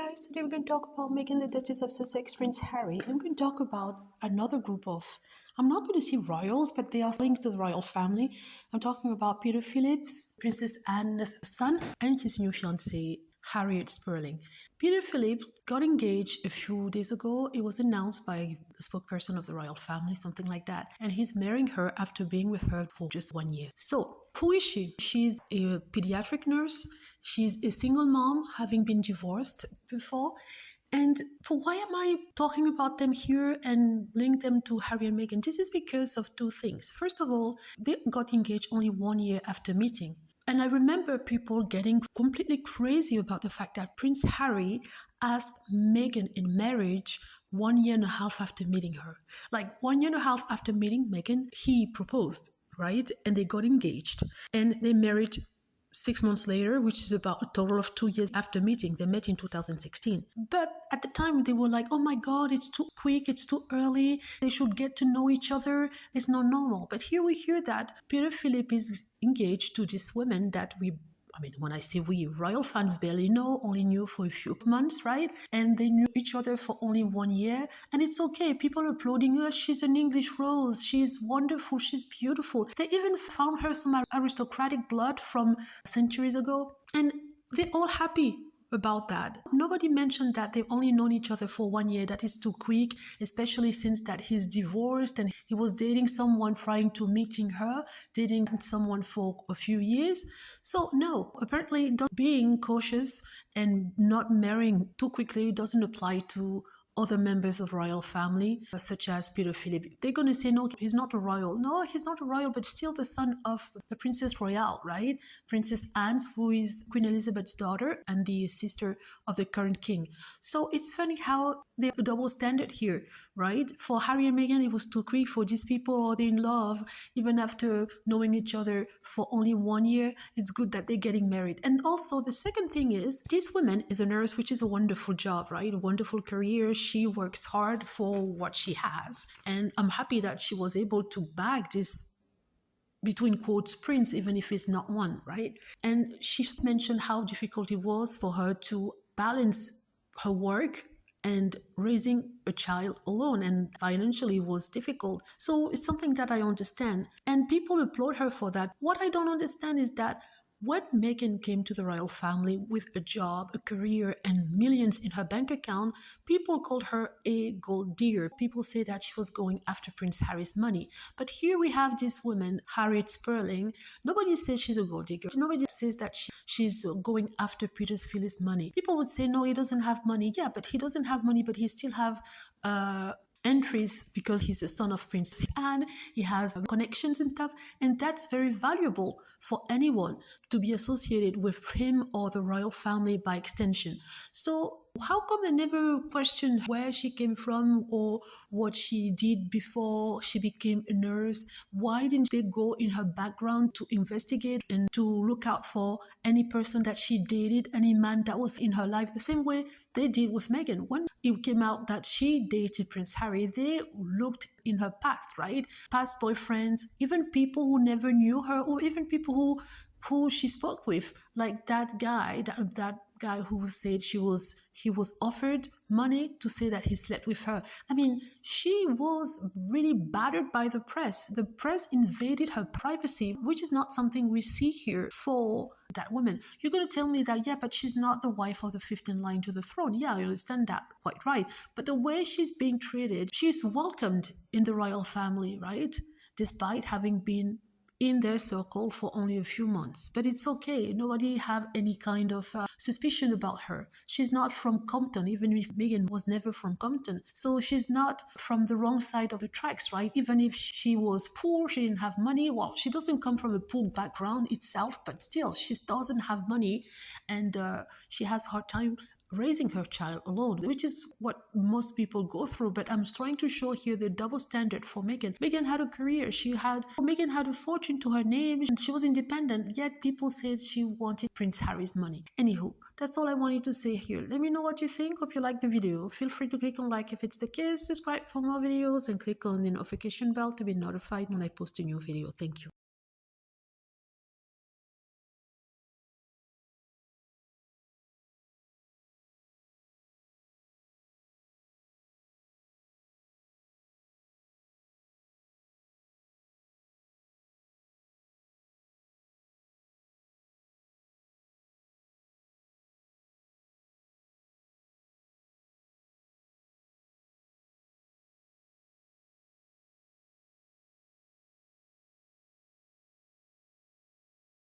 guys, today we're going to talk about Meghan, the Duchess of Sussex, Prince Harry. I'm going to talk about another group of, I'm not going to say royals, but they are linked to the royal family. I'm talking about Peter Phillips, Princess Anne's son, and his new fiancée, Harriet Spurling. Peter Phillips got engaged a few days ago. It was announced by the spokesperson of the royal family, something like that. And he's marrying her after being with her for just 1 year. So, who is she? She's a pediatric nurse. She's a single mom, having been divorced before. And why am I talking about them here and link them to Harry and Meghan? This is because of two things. First of all, they got engaged only 1 year after meeting. And I remember people getting completely crazy about the fact that Prince Harry asked Meghan in marriage 1 year and a half after meeting her. Like 1 year and a half after meeting Meghan, he proposed, right? And they got engaged and they married 6 months later, which is about a total of 2 years after meeting. They met in 2016. But at the time, they were like, oh my God, it's too quick, it's too early. They should get to know each other. It's not normal. But here we hear that Peter Philip is engaged to this woman that when I say we, royal fans barely know, only knew for a few months, right? And they knew each other for only 1 year. And it's okay. People are applauding her. She's an English rose. She's wonderful. She's beautiful. They even found her some aristocratic blood from centuries ago. And they're all happy about that. Nobody mentioned that they've only known each other for 1 year. That is too quick, especially since that he's divorced and he was dating someone prior to meeting her, dating someone for a few years. So no, apparently being cautious and not marrying too quickly doesn't apply to other members of royal family, such as Peter Philip. They're going to say, no, he's not a royal. No, he's not a royal, but still the son of the Princess Royale, right? Princess Anne, who is Queen Elizabeth's daughter and the sister of the current king. So it's funny how they have a double standard here, right? For Harry and Meghan, it was too quick. For these people, are they in love, even after knowing each other for only 1 year? It's good that they're getting married. And also, the second thing is, this woman is a nurse, which is a wonderful job, right? A wonderful career. She works hard for what she has. And I'm happy that she was able to bag this, between quotes, prince, even if it's not one, right? And she mentioned how difficult it was for her to balance her work and raising a child alone, and financially was difficult. So it's something that I understand. And people applaud her for that. What I don't understand is that when Meghan came to the royal family with a job, a career, and millions in her bank account, people called her a gold digger. People say that she was going after Prince Harry's money. But here we have this woman, Harriet Spurling. Nobody says she's a gold digger. Nobody says that she's going after Peter Phillips' money. People would say, no, he doesn't have money. Yeah, but he doesn't have money, but he still have entries because he's the son of Princess Anne. He has connections and stuff, and that's very valuable for anyone to be associated with him or the royal family by extension. So how come they never questioned where she came from or what she did before she became a nurse? Why didn't they go in her background to investigate and to look out for any person that she dated, any man that was in her life, the same way they did with Meghan? When it came out that she dated Prince Harry, they looked in her past, right? Past boyfriends, even people who never knew her, or even people who she spoke with, like that guy who said he was offered money to say that he slept with her. I mean, she was really battered by the press. The press invaded her privacy, which is not something we see here for that woman. You're going to tell me that, yeah, but she's not the wife of the fifth in line to the throne. Yeah, I understand that, quite right. But the way she's being treated, she's welcomed in the royal family, right? Despite having been in their circle for only a few months. But it's okay. Nobody have any kind of suspicion about her. She's not from Compton, even if Meghan was never from Compton. So she's not from the wrong side of the tracks, right? Even if she was poor, she didn't have money. Well, she doesn't come from a poor background itself, but still, she doesn't have money, and she has a hard time raising her child alone, which is what most people go through. But I'm trying to show here the double standard for Meghan. Meghan had a career. Meghan had a fortune to her name. And she was independent, yet people said she wanted Prince Harry's money. Anywho, that's all I wanted to say here. Let me know what you think. Hope you like the video. Feel free to click on like if it's the case, subscribe for more videos, and click on the notification bell to be notified when I post a new video. Thank you.